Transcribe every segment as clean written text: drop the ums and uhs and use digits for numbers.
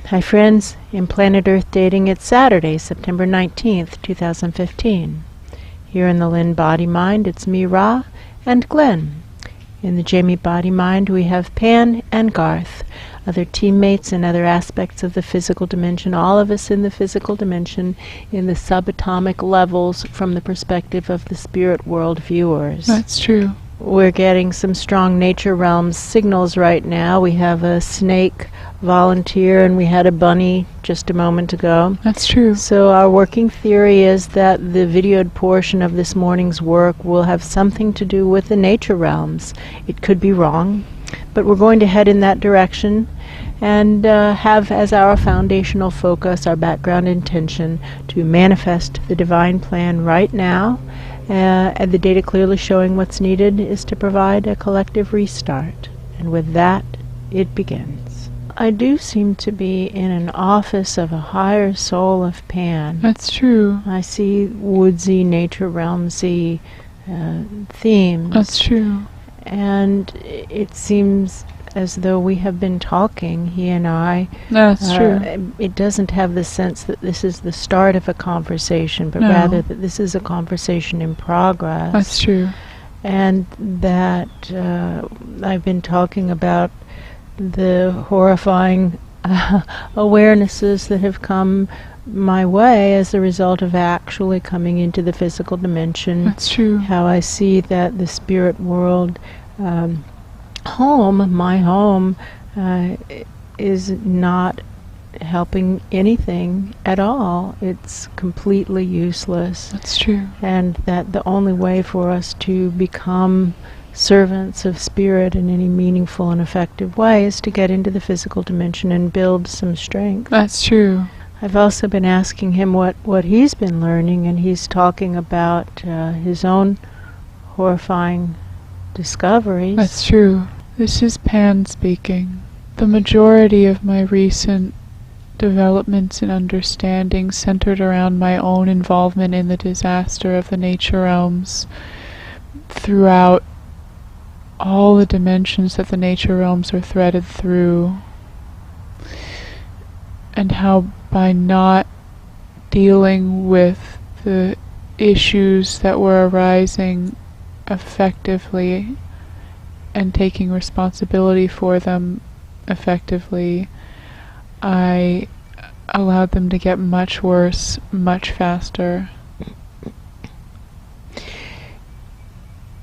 Hi friends, in Planet Earth Dating, it's Saturday, September 19th, 2015. Here in the Lynn-Body-Mind, it's me, Ra, and Glenn. In the Jamie-Body-Mind, we have Pan and Garth, other teammates and other aspects of the physical dimension, all of us in the physical dimension, in the subatomic levels from the perspective of the spirit world viewers. That's true. We're getting some strong nature realms signals right now. We have a snake volunteer and we had a bunny just a moment ago. That's true. So our working theory is that the videoed portion of this morning's work will have something to do with the nature realms. It could be wrong, but we're going to head in that direction and have as our foundational focus, our background intention, to manifest the divine plan right now. And the data clearly showing what's needed is to provide a collective restart. And with that, it begins. I do seem to be in an office of a higher soul of Pan. That's true. I see woodsy, nature realmsy themes. That's true. And it seems as though we have been talking, he and I. That's true. It doesn't have the sense that this is the start of a conversation, but No. rather that this is a conversation in progress. That's true. And that I've been talking about the horrifying awarenesses that have come my way as a result of actually coming into the physical dimension. That's true. How I see that the spirit world home, my home, is not helping anything at all. It's completely useless. That's true. And that the only way for us to become servants of spirit in any meaningful and effective way is to get into the physical dimension and build some strength. That's true. I've also been asking him what he's been learning, and he's talking about his own horrifying discoveries. That's true. This is Pan speaking. The majority of my recent developments in understanding centered around my own involvement in the disaster of the nature realms throughout all the dimensions that the nature realms are threaded through, and how by not dealing with the issues that were arising effectively and taking responsibility for them effectively, I allowed them to get much worse, much faster.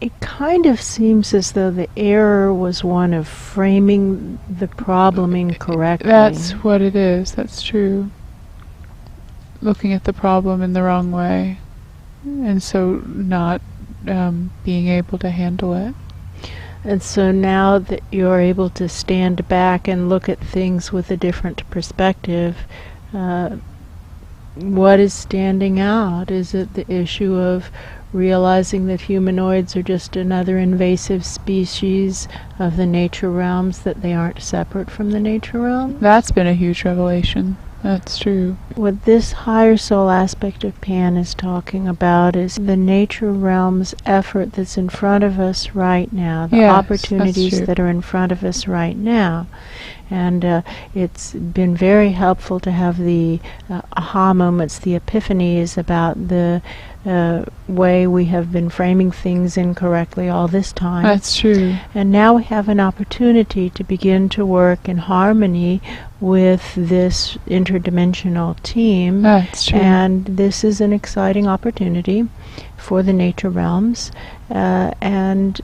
It kind of seems as though the error was one of framing the problem incorrectly. That's what it is, that's true. Looking at the problem in the wrong way, and so not being able to handle it. And so now that you're able to stand back and look at things with a different perspective, what is standing out? Is it the issue of realizing that humanoids are just another invasive species of the nature realms, that they aren't separate from the nature realm? That's been a huge revelation. That's true. What this higher soul aspect of Pan is talking about is the nature realm's effort that's in front of us right now, the Yes, opportunities that's true. that are in front of us right now. And it's been very helpful to have the aha moments, the epiphanies about the way we have been framing things incorrectly all this time. That's true. And now we have an opportunity to begin to work in harmony with this interdimensional team. That's true. And this is an exciting opportunity for the nature realms. And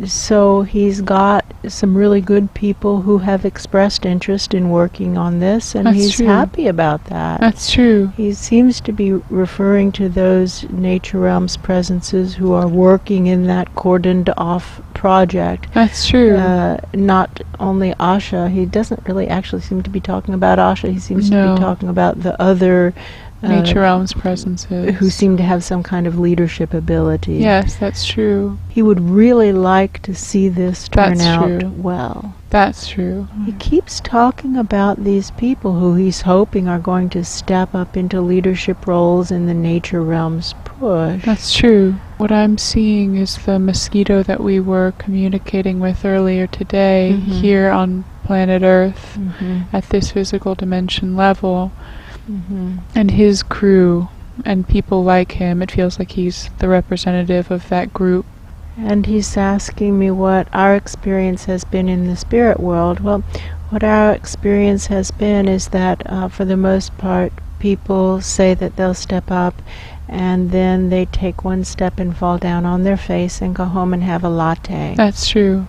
so he's got some really good people who have expressed interest in working on this, and That's he's true. happy about that. That's true. He seems to be referring to those nature realms presences who are working in that cordoned off project. That's true. Not only Asha, he doesn't really actually seem to be talking about Asha, he seems to No. be talking about the other Nature realms presences. who seem to have some kind of leadership ability. Yes, that's true. He would really like to see this turn That's out true. well. That's true. He keeps talking about these people who he's hoping are going to step up into leadership roles in the nature realms push. That's true. What I'm seeing is the mosquito that we were communicating with earlier today Mhm. here on planet Earth at this physical dimension level. And his crew and people like him, it feels like he's the representative of that group. And he's asking me what our experience has been in the spirit world. Well, what our experience has been is that for the most part, people say that they'll step up and then they take one step and fall down on their face and go home and have a latte. That's true.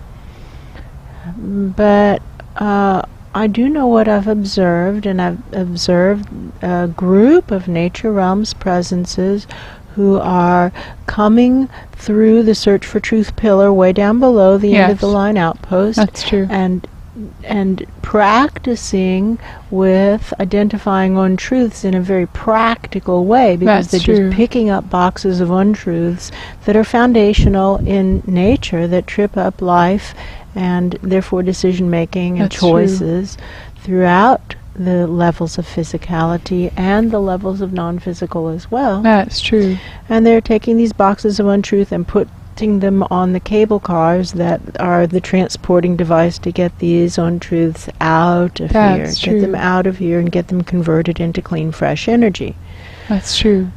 But I do know what I've observed, and I've observed a group of nature realms presences who are coming through the Search for Truth pillar way down below the end of the line outpost. That's true. And practicing with identifying untruths in a very practical way, because That's they're true. just picking up boxes of untruths that are foundational in nature, that trip up life and therefore decision making and That's choices throughout the levels of physicality and the levels of non-physical as well. That's true. And they're taking these boxes of untruth and putting them on the cable cars that are the transporting device to get these untruths out of That's here. true. Get them out of here and get them converted into clean, fresh energy. That's true.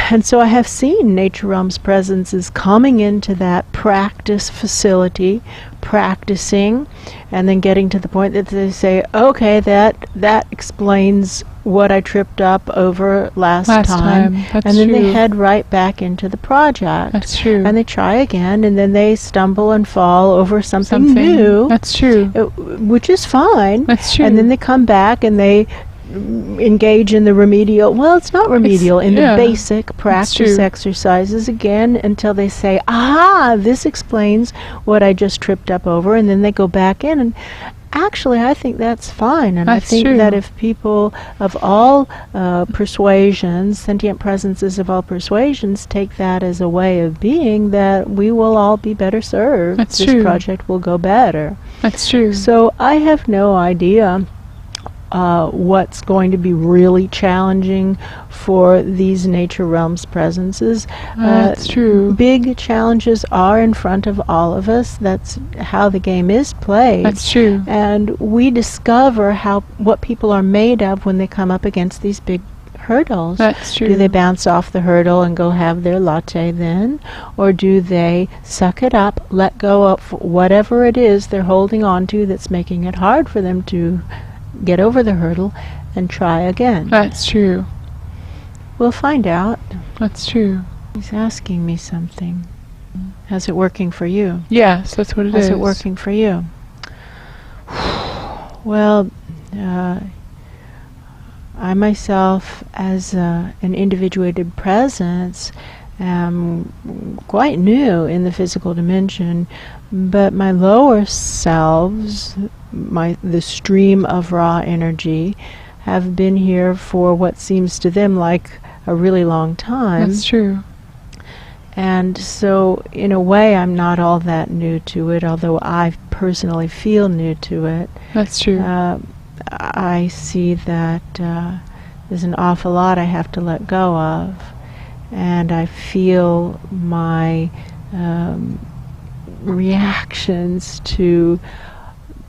And so I have seen Nature Realms presences coming into that practice facility, practicing, and then getting to the point that they say, okay, that explains what I tripped up over last time. That's and then true. they head right back into the project. That's true. And they try again, and then they stumble and fall over something new, That's true. which is fine. That's true. And then they come back and they engage in the remedial, well, it's not remedial, in the basic practice exercises again until they say, aha, this explains what I just tripped up over, and then they go back in. And actually, I think that's fine. And That's I think true. that if people of all persuasions, sentient presences of all persuasions, take that as a way of being, that we will all be better served. That's this true. project will go better. That's true. So I have no idea what's going to be really challenging for these nature realms presences. That's true. Big challenges are in front of all of us. That's how the game is played. That's true. And we discover what people are made of when they come up against these big hurdles. That's true. Do they bounce off the hurdle and go have their latte then? Or do they suck it up, let go of whatever it is they're holding on to that's making it hard for them to get over the hurdle and try again? That's true. We'll find out. That's true. He's asking me something. How's it working for you? Yes, that's what it is. How's it working for you? Well, I myself, as an individuated presence, am quite new in the physical dimension, but my lower selves, the stream of raw energy, have been here for what seems to them like a really long time. That's true. And so, in a way, I'm not all that new to it, although I personally feel new to it. That's true. I see that there's an awful lot I have to let go of, and I feel my reactions to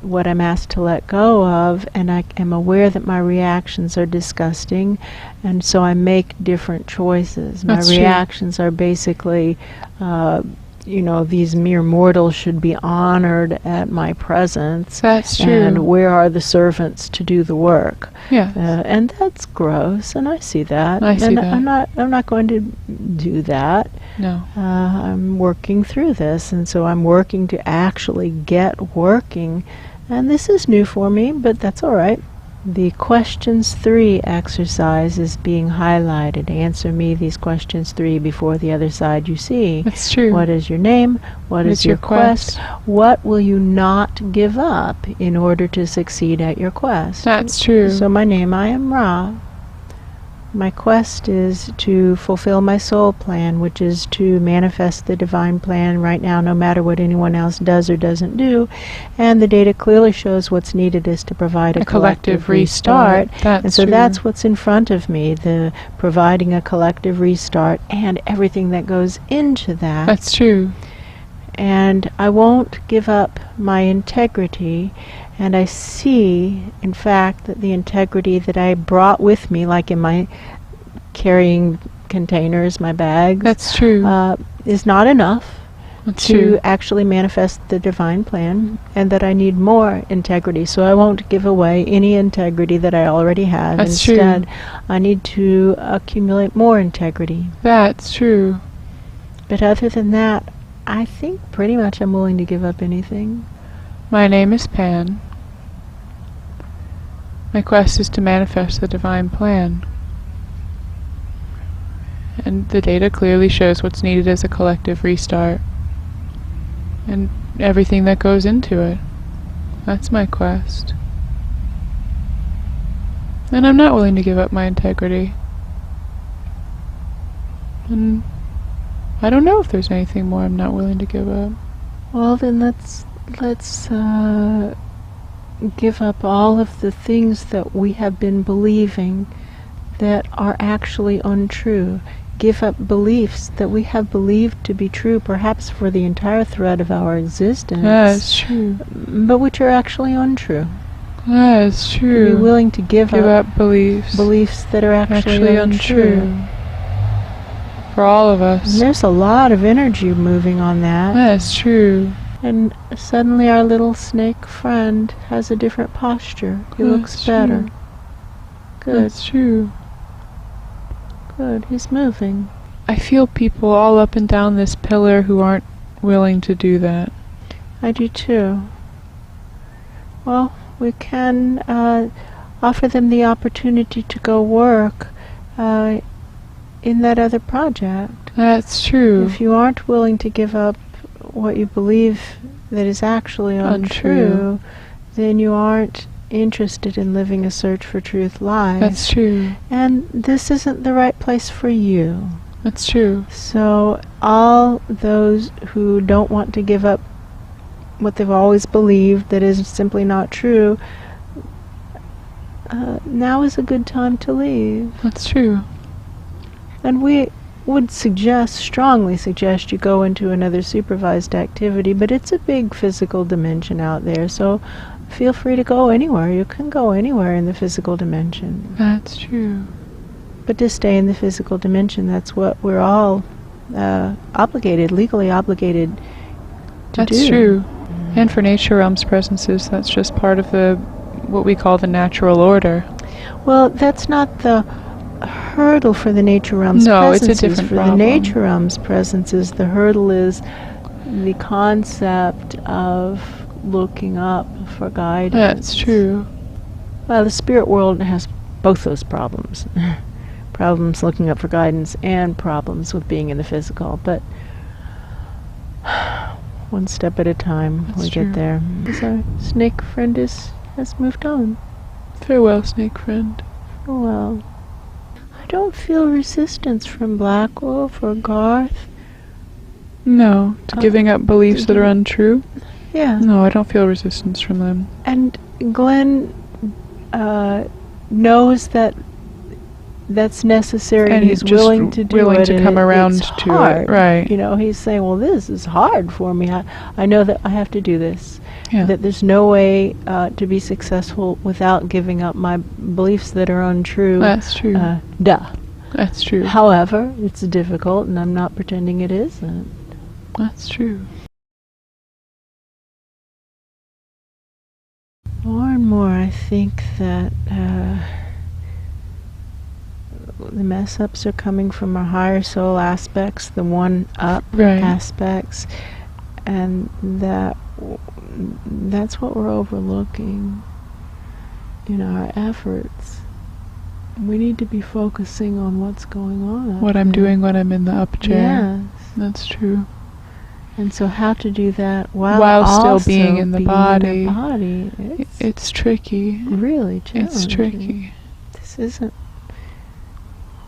what I'm asked to let go of, and I am aware that my reactions are disgusting, and so I make different choices. That's my true. reactions are basically, these mere mortals should be honored at my presence. That's true. And where are the servants to do the work? Yeah. And that's gross, and I see that. I see and that. I'm not going to do that. No. I'm working through this, and so I'm working to actually get working. And this is new for me, but that's all right. The questions 3 exercise is being highlighted. Answer me these questions 3 before the other side you see. That's true. What is your name? What is your quest? What will you not give up in order to succeed at your quest? That's true. So my name, I am Ra. My quest is to fulfill my soul plan, which is to manifest the divine plan right now, no matter what anyone else does or doesn't do. And the data clearly shows what's needed is to provide a collective restart. That's and so true. that's what's in front of me, the providing a collective restart and everything that goes into that. That's true. and I won't give up my integrity. And I see, in fact, that the integrity that I brought with me, like in my carrying containers, my bags, That's true. is not enough That's to true. actually manifest the divine plan, and that I need more integrity. So I won't give away any integrity that I already have. That's Instead, true. I need to accumulate more integrity. That's true. But other than that, I think pretty much I'm willing to give up anything. My name is Pan. My quest is to manifest the divine plan. And the data clearly shows what's needed as a collective restart. And everything that goes into it. That's my quest. And I'm not willing to give up my integrity. And I don't know if there's anything more I'm not willing to give up. Well, then let's give up all of the things that we have been believing that are actually untrue. Give up beliefs that we have believed to be true, perhaps for the entire thread of our existence. That's true. But which are actually untrue. That's true. To be willing to give up beliefs that are actually untrue. For all of us. And there's a lot of energy moving on that. That's true. And suddenly our little snake friend has a different posture. He looks better. True. Good. That's true. Good. He's moving. I feel people all up and down this pillar who aren't willing to do that. I do too. Well, we can offer them the opportunity to go work in that other project. That's true. If you aren't willing to give up what you believe that is actually untrue, then you aren't interested in living a search for truth life. That's true. And this isn't the right place for you. That's true. So all those who don't want to give up what they've always believed that is simply not true, now is a good time to leave. That's true. And we would strongly suggest you go into another supervised activity, but it's a big physical dimension out there, so feel free to go anywhere. You can go anywhere in the physical dimension. That's true. But to stay in the physical dimension, that's what we're all legally obligated to do. That's true. And for nature realms presences, that's just part of what we call the natural order. Well, that's not the hurdle for the nature realms presences. No, it's a different for problem. the nature realms presences, the hurdle is the concept of looking up for guidance. That's true. Well, the spirit world has both those problems. Problems looking up for guidance and problems with being in the physical. But one step at a time, we get there. So snake friend has moved on. Farewell, snake friend. Well, I don't feel resistance from Black Wolf or Garth. No, to giving up beliefs that are untrue? Yeah. No, I don't feel resistance from them. And Glenn knows that that's necessary, and he's willing to do it. Willing to come around to it, right? You know, he's saying, "Well, this is hard for me. I know that I have to do this. Yeah. That there's no way to be successful without giving up my beliefs that are untrue." That's true. That's true. However, it's difficult, and I'm not pretending it isn't. That's true. More and more, I think that the mess-ups are coming from our higher soul aspects, the one-up aspects, and that's what we're overlooking in our efforts. We need to be focusing on what's going on. What I'm doing when I'm in the up chair. Yes. That's true. And so how to do that while still being in the body. It's tricky. Really challenging. It's tricky. This isn't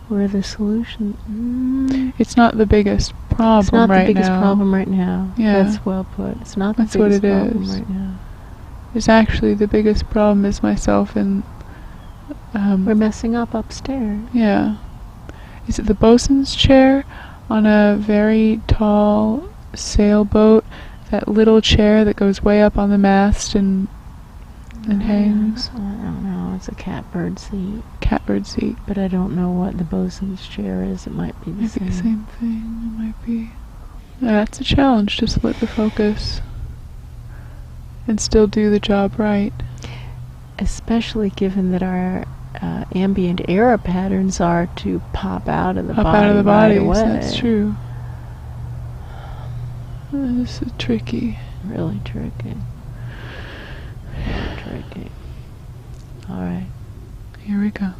where the solution... It's not the biggest problem right now. It's not the biggest problem right now. Yeah. That's well put. It's not the That's biggest what it problem is. right now. It's actually the biggest problem is myself and... we're messing up upstairs. Yeah. Is it the bosun's chair on a very tall sailboat That little chair that goes way up on the mast and hangs. I don't know. It's a catbird seat. Catbird seat. But I don't know what the bosun's chair is. It might be the same. Maybe the same thing. It might be. That's a challenge to split the focus and still do the job right. Especially given that our ambient era patterns are to pop out of the body. Out of the body. Right away. That's true. This is tricky. Really tricky. Really tricky. All right. Here we go.